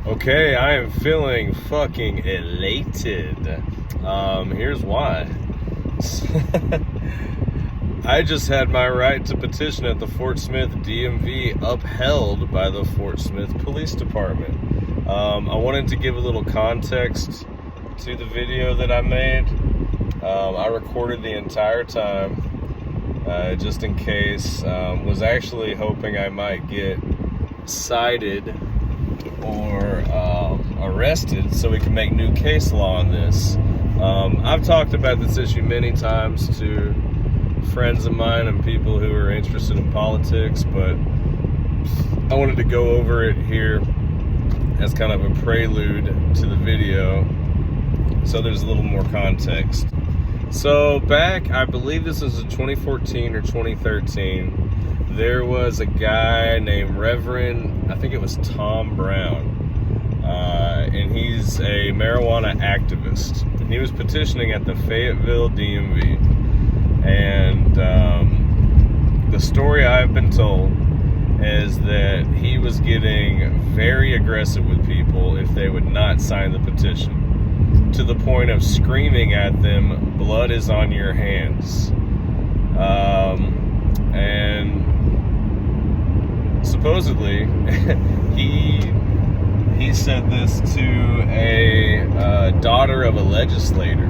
Okay, I am feeling fucking elated. Here's why. I just had my right to petition at the Fort Smith DMV upheld by the Fort Smith Police Department. I wanted to give a little context to the video that I made. I recorded the entire time, just in case. Was actually hoping I might get cited or arrested so we can make new case law on this. I've talked about this issue many times to friends of mine and people who are interested in politics, but I wanted to go over it here as kind of a prelude to the video so there's a little more context. So back, I believe this was in 2014 or 2013, there was a guy named Reverend, I think it was Tom Brown, and he's a marijuana activist. And he was petitioning at the Fayetteville DMV. And the story I've been told is that he was getting very aggressive with people if they would not sign the petition, to the point of screaming at them, "Blood is on your hands." And supposedly he said this to a daughter of a legislator.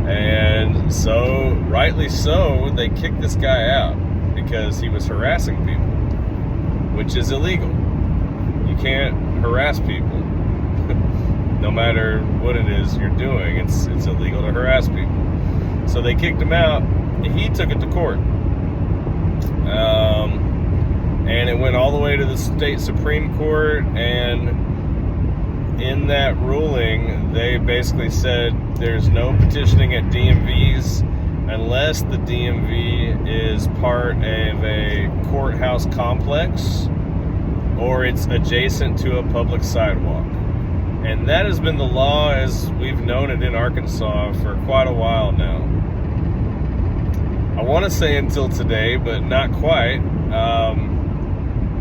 And so, rightly so, they kicked this guy out because he was harassing people, which is illegal. You can't harass people. No matter what it is you're doing, it's illegal to harass people. So they kicked him out, and he took it to court. And it went all the way to the state Supreme Court, and in that ruling, they basically said there's no petitioning at DMVs unless the DMV is part of a courthouse complex or it's adjacent to a public sidewalk. And that has been the law as we've known it in Arkansas for quite a while now. I want to say until today, but not quite.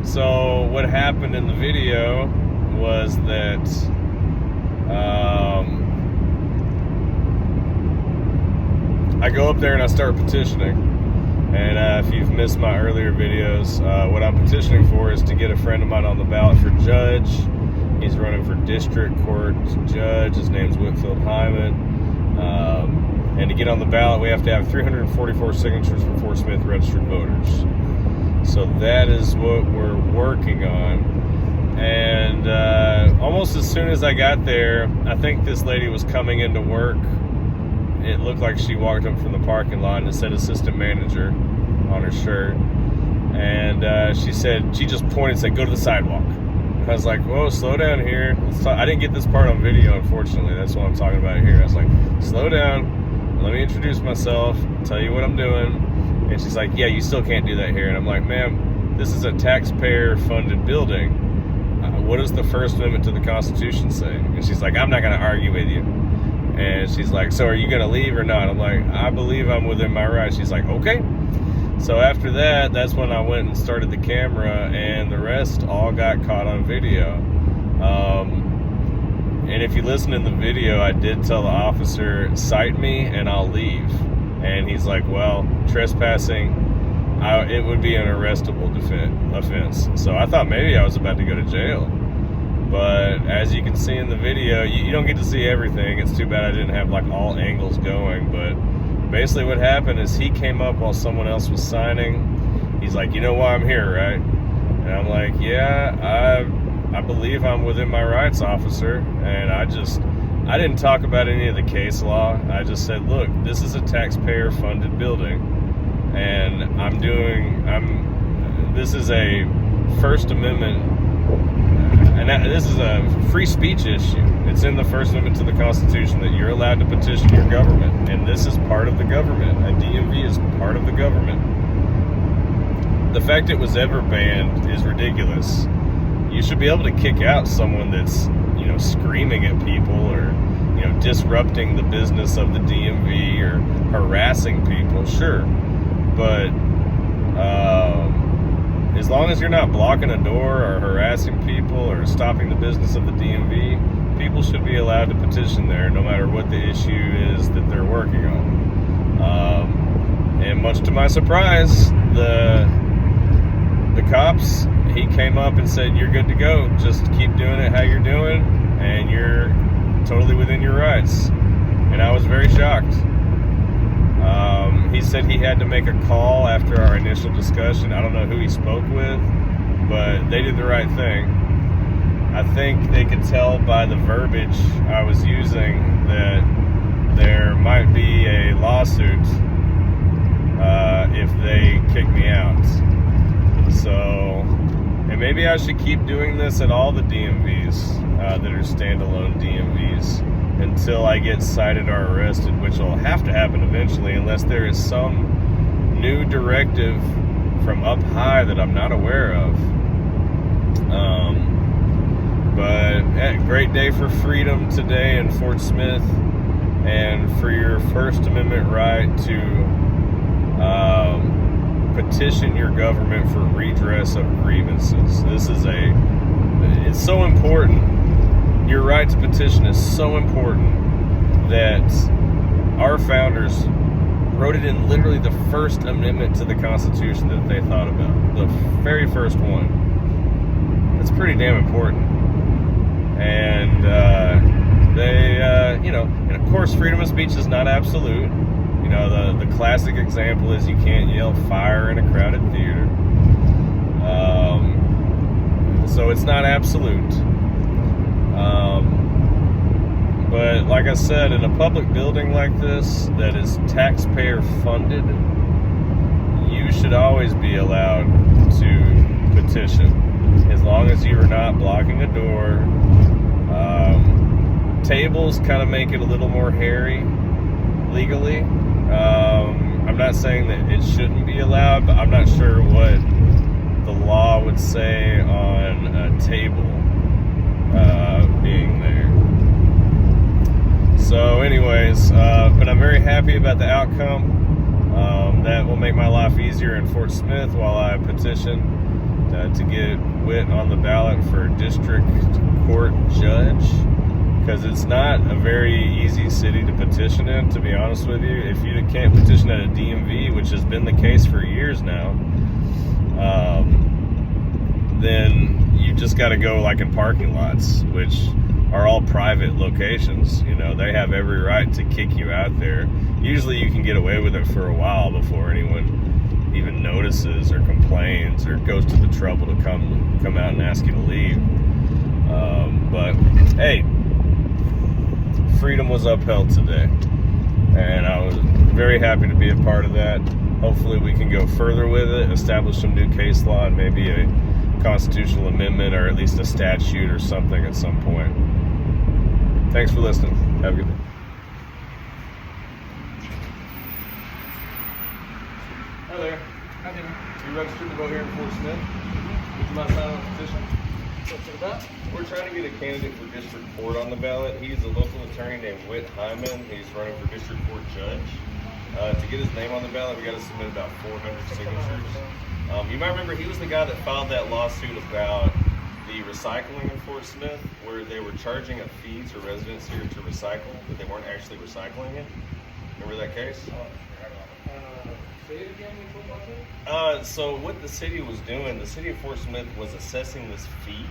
So what happened in the video was that I go up there and I start petitioning. And if you've missed my earlier videos, what I'm petitioning for is to get a friend of mine on the ballot for judge. He's running for district court judge. His name's Whitfield Hyman. And to get on the ballot, we have to have 344 signatures from Fort Smith registered voters. So that is what we're working on. And almost as soon as I got there, I think this lady was coming into work. It looked like she walked up from the parking lot and it said assistant manager on her shirt. And she just pointed and said, "Go to the sidewalk." I was like, "Whoa, slow down here." I didn't get this part on video, unfortunately. That's what I'm talking about here. I was like, "Slow down. Let me introduce myself, tell you what I'm doing." And she's like, "Yeah, you still can't do that here." And I'm like, "Ma'am, this is a taxpayer-funded building. What does the First Amendment to the Constitution say?" And she's like, "I'm not going to argue with you." And she's like, "So are you going to leave or not?" I'm like, "I believe I'm within my rights." She's like, "Okay." So after that, that's when I went and started the camera, and the rest all got caught on video. And if you listen in the video, I did tell the officer, "Cite me and I'll leave." And he's like, "Well, trespassing, it would be an arrestable offense." So I thought maybe I was about to go to jail. But as you can see in the video, you don't get to see everything. It's too bad I didn't have like all angles going. But basically what happened is he came up while someone else was signing. He's like, "You know why I'm here, right?" And I'm like, "Yeah, I believe I'm within my rights, officer." And I didn't talk about any of the case law. I just said, "Look, this is a taxpayer-funded building, and this is a First Amendment, and this is a free speech issue. It's in the First Amendment to the Constitution that you're allowed to petition your government, and this is part of the government. A DMV is part of the government. The fact it was ever banned is ridiculous. You should be able to kick out someone that's, screaming at people or, disrupting the business of the DMV or harassing people, sure. But as long as you're not blocking a door or harassing people or stopping the business of the DMV, people should be allowed to petition there no matter what the issue is that they're working on. And much to my surprise, the cops, he came up and said, "You're good to go. Just keep doing it how you're doing, and you're totally within your rights." And I was very shocked. He said he had to make a call after our initial discussion. I don't know who he spoke with, but they did the right thing. I think they could tell by the verbiage I was using that there might be a lawsuit if they kick me out. So, and maybe I should keep doing this at all the DMVs that are standalone DMVs until I get cited or arrested, which will have to happen eventually unless there is some new directive from up high that I'm not aware of. But great day for freedom today in Fort Smith, and for your First Amendment right to petition your government for redress of grievances. It's so important. Your right to petition is so important that our founders wrote it in literally the First Amendment to the Constitution that they thought about. The very first one. That's pretty damn important. And and of course, freedom of speech is not absolute. You know, the classic example is you can't yell fire in a crowded theater. So it's not absolute. But like I said, in a public building like this that is taxpayer funded, you should always be allowed to petition, as long as you are not blocking a door. Tables kind of make it a little more hairy legally. I'm not saying that it shouldn't be allowed, but I'm not sure what the law would say on a table being there. So anyways, but I'm very happy about the outcome. That will make my life easier in Fort Smith while I petition to get Whit on the ballot for district court judge, because it's not a very easy city to petition in, to be honest with you. If you can't petition at a DMV, which has been the case for years now, then you just got to go like in parking lots, which are all private locations. You know, they have every right to kick you out there. Usually you can get away with it for a while before anyone even notices or complains or goes to the trouble to come out and ask you to leave. But hey, freedom was upheld today, and I was very happy to be a part of that. Hopefully we can go further with it, establish some new case law, and maybe a constitutional amendment or at least a statute or something at some point. Thanks for listening. Have a good day. Hi there. Hi there. You registered to vote here in Fort Smith? Would you mind signing a petition? What's it about? We're trying to get a candidate for district court on the ballot. He's a local attorney named Whit Hyman. He's running for district court judge. To get his name on the ballot, we got to submit about 400 signatures. You might remember he was the guy that filed that lawsuit about the recycling in Fort Smith, where they were charging a fee to residents here to recycle, but they weren't actually recycling it. Remember that case? Say it again, what was it? So what the city was doing, the city of Fort Smith was assessing this fee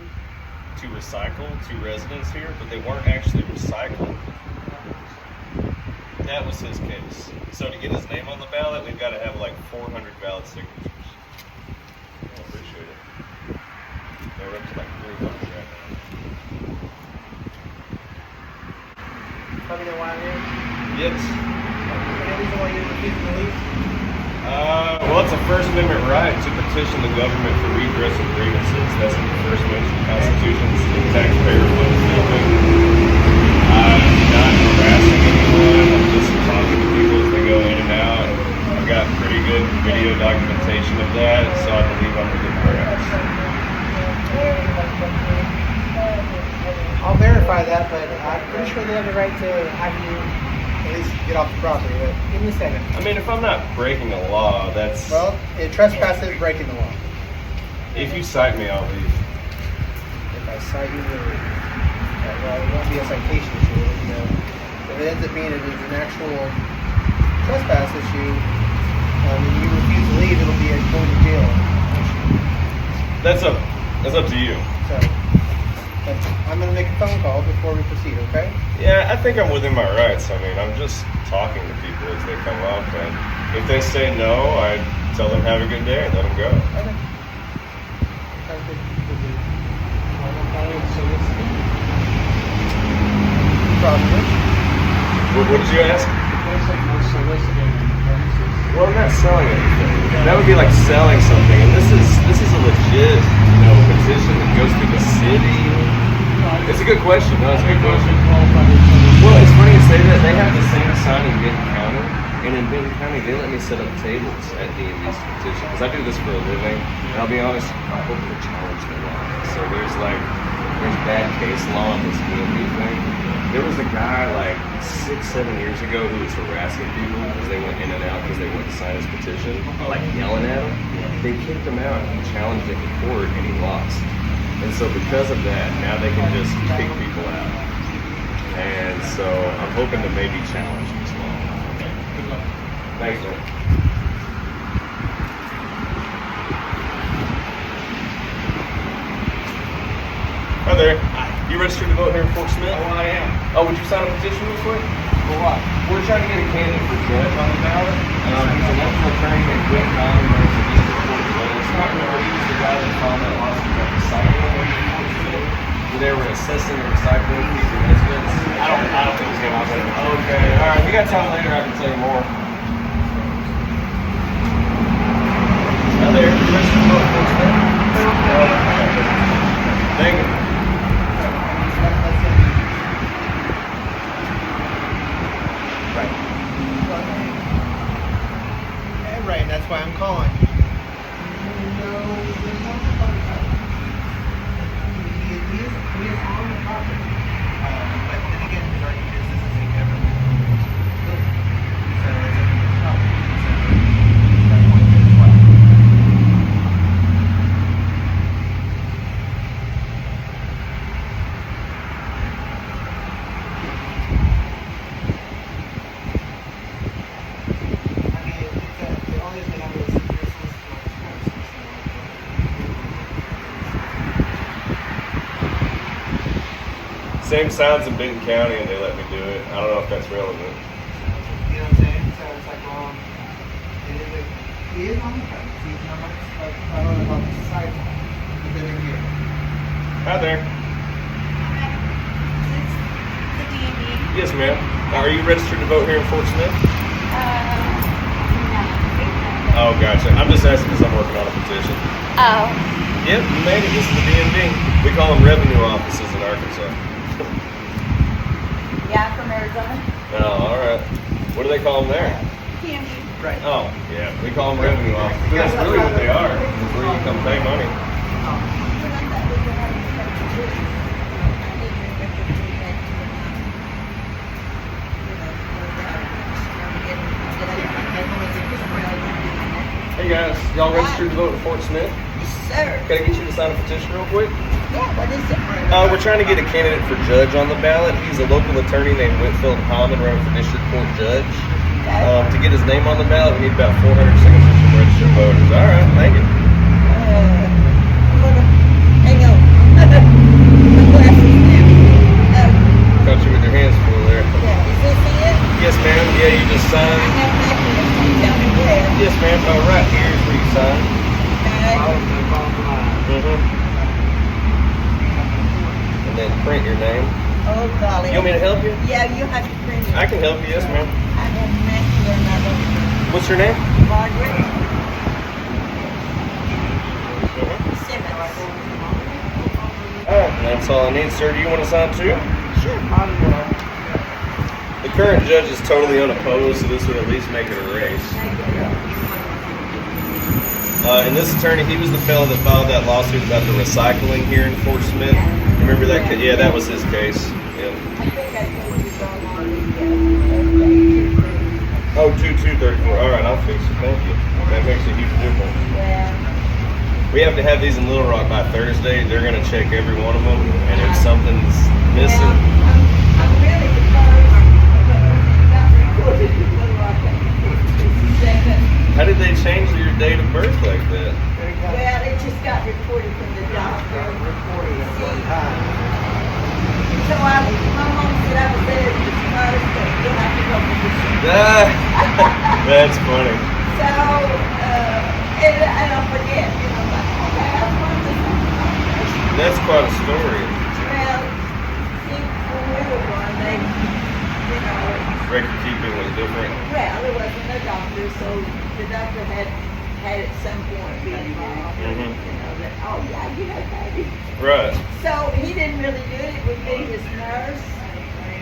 to recycle to residents here, but they weren't actually recycling. That was his case. So to get his name on the ballot, we've got to have like 400 ballot signatures. I appreciate it. They're up to like $3 right now. Tell me why I'm here. Yes. Any reason why you're refusing to leave? Well, it's a First Amendment right to petition the government for redress of grievances. That's in the First Amendment of the Constitution. It's the taxpayer-funded building. I'm not harassing anyone. I'm just talking to people as they go in and out. I've got pretty good video documentation of that, so I believe I'm within the rights. I'll verify that, but I'm pretty sure they have the right to have you at least get off the property. But give me a second. I mean, if I'm not breaking a law, that's... Well, it trespasses breaking the law. If you cite me, I'll leave. If I cite you, well, it won't be a citation issue. If it ends up being an actual trespass issue, and you refuse to leave, it'll be a going to jail issue. That's up to you. So, but I'm going to make a phone call before we proceed, okay? Yeah, I think I'm within my rights. I mean, I'm just talking to people as they come up, and if they say no, I tell them have a good day and let them go. Okay. Sounds good. Probably. What did you ask? Well, I'm not selling anything. That would be like selling something, and this is a legit, petition that goes through the city. It's a good question. No, it's a good question. Well, it's funny you say that. They have the same sign in Benton County, and in Benton County, they let me set up tables at DMV's petition because I do this for a living. And I'll be honest, I'm hoping to challenge the law. So there's bad case law on this DMV thing. There was a guy like 6-7 years ago who was harassing people because they went in and out because they went to sign his petition, like yelling at him. They kicked him out. He challenged it in court and he lost. And so because of that, now they can just kick people out. And so I'm hoping to maybe challenge this law. Thanks, man. Hi there. You registered to vote here in Fort Smith? Oh, I am. Oh, would you sign a petition real quick? For what? We're trying to get a candidate for judge on the ballot. He's a local attorney named Whitfield Hyman, runs the district court judge. I remember he was the guy that filed that lawsuit about recycling. Where they were assessing the recycling fee for residents. I don't think it's gonna happen. Okay, all right. If you got time later, I can tell you more. Hi there. You registered to vote for Smith? Thank you. Right, that's why I'm calling. No, there's no phone. He is on the property. But then again, his argument is this is a government building. So it's a property. So that point there as well. Same signs in Benton County, and they let me do it. I don't know if that's relevant. You know what I'm saying? So it's like, well, he is on the premise. He's not on the sidewalk. But then they're here. Hi there. The DMV. Yes, ma'am. Are you registered to vote here in Fort Smith? No. Oh, gotcha. I'm just asking because I'm working on a petition. Oh. Yep, you made it. This is the DMV. We call them revenue offices in Arkansas. Yeah, I'm from Arizona. Oh, all right. What do they call them there? DMV. Right. Oh, yeah. We call them revenue officers. But that's really what they are. It's where you come pay money. Hey guys, y'all registered to vote in Fort Smith? Yes, sir. Can I get you to sign a petition real quick? Yeah, what is it? We're trying to get a candidate for judge on the ballot. He's a local attorney named Whitfield Hyman, running for district court judge. Okay. To get his name on the ballot, we need about 400 signatures from registered voters. All right, thank you. Hang on. My glasses now. Caught you with your hands full there. Yeah, is this it? Yes, ma'am. Yeah, you just I signed. have that here. Tell me where. Yes, ma'am. All right, here's where you sign. Okay. And then print your name. Oh, golly. You want me to help you? Yeah, you have to print it. I can help you. Yes, ma'am. I have master another. What's your name? Margaret Simmons. All right, that's all I need, sir. Do you want to sign too? Sure. The current judge is totally unopposed, so this would at least make it a race. And this attorney, he was the fellow that filed that lawsuit about the recycling here in Fort Smith. Remember that? Yeah, that was his case. Yeah. Oh, 2234. All right, I'll fix it. Thank you. That makes a huge difference. Yeah. We have to have these in Little Rock by Thursday. They're gonna check every one of them, and if something's missing, I'm really surprised not recorded in Little Rock. how did they change your date of birth like that? Well, it just got reported from the doctor. Recorded at one time. So my mom said I was there this first, but you'll have to go for this. That's funny. So, and I'll forget, you know, like, okay, I was born this one. That's quite a story. Well, see, when we were born, they, you know, Record keeping was different. well, there wasn't a doctor, so the doctor had at some point been involved. Mhm. You know, that, oh yeah, you know, baby. Right. So he didn't really do it. It would be his nurse,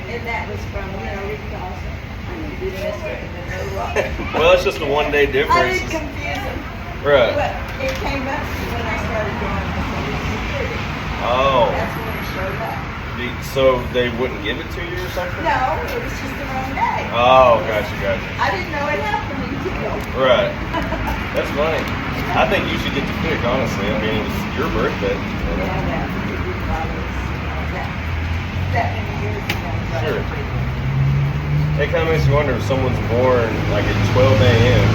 and that was from, you know, Rick Dawson. I didn't do this with him in Little Rock. Well, it's just a 1 day I difference. didn't confuse him. Right. But it came up when I started going to Social Security. Oh. That's when it showed up. So they wouldn't give it to you or something? No, it was just the wrong day. Oh, gotcha. I didn't know it happened until. Right. That's funny. I think you should get to pick, honestly. I mean, it was your birthday. You know? Yeah, it didn't bother us, you know, that many years ago. Sure. It kind of makes you wonder if someone's born like at 12 a.m.,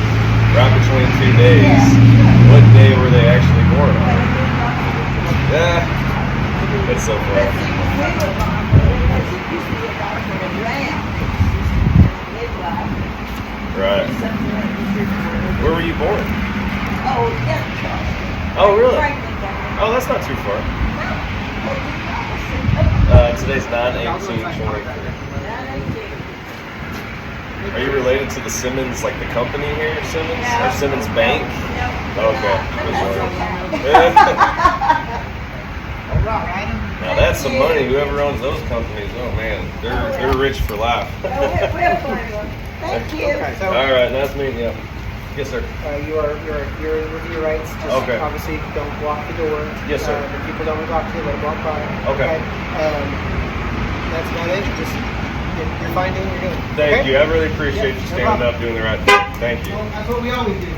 right between 2 days, Yeah. what day were they actually born Well, on? it didn't bother us. Yeah. It's so But funny. see, when we were born, because it used to be a doctor around midlife, Right. something like this. Where were you born? Oh, yeah, Charleston. Oh, really? Franklin County. Oh, that's not too far. Today's 9/18/23. Are you related to the Simmons, like the company here, Simmons? Or Simmons Bank? No. Okay. That's okay. All right. Now that's some money. Whoever owns those companies, oh man, they're rich for life. We'll find one. Thank you. Okay, so All right, nice meeting you. Yes, sir. you're within your rights. Just Okay. obviously don't block the door. Yes, sir. If people don't want to talk to you, let them walk by. Okay. That's about it. Just you're fine doing what you're doing. Thank okay? you. I really appreciate you No standing problem. up, doing the right thing. Thank you. Well, that's what we always do.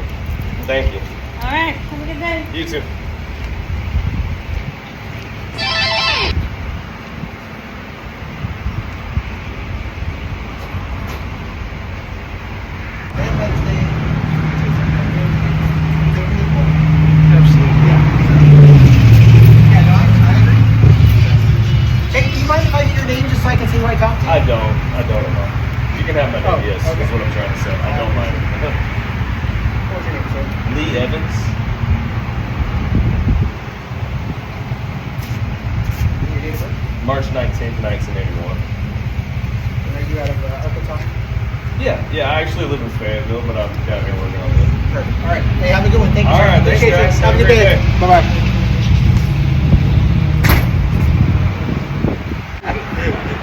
Thank you. All right. Have a good day. You too. Absolutely. Yeah, no, I agree. Hey, do you mind if I get your name just so I can see who I talked to? I don't at all. You can have my name, Oh, yes. okay. That's what I'm trying to say. I don't mind. What's your name, sir? Lee Evans. And your date of birth? March 19th, 1981. And are you out of Arkansas? Yeah, I actually live in Fayetteville, but I'm down here working on it. Perfect. All right. Hey, have a good one. Thank you, All sir. right, thanks, Appreciate you. guys. Have a good great day. Bye-bye.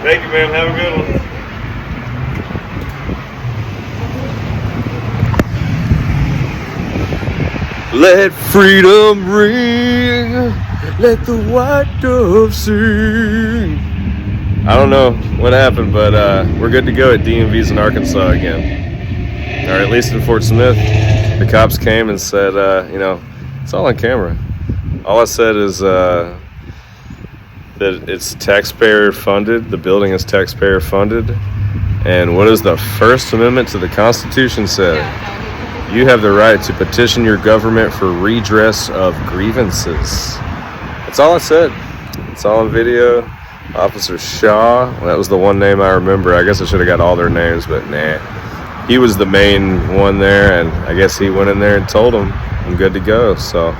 Thank you, ma'am. Have a good one. Let freedom ring, let the white dove sing. I don't know what happened, but we're good to go at DMV's in Arkansas again. Or at least in Fort Smith. The cops came and said, you know, it's all on camera. All I said is that it's taxpayer funded, the building is taxpayer funded. And what does the First Amendment to the Constitution say? You have the right to petition your government for redress of grievances. That's all I said. It's all on video. Officer Shaw, well, that was the one name I remember. I guess I should have got all their names, but nah. He was the main one there, and I guess he went in there and told them I'm good to go. So,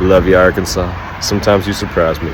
love you, Arkansas. Sometimes you surprise me.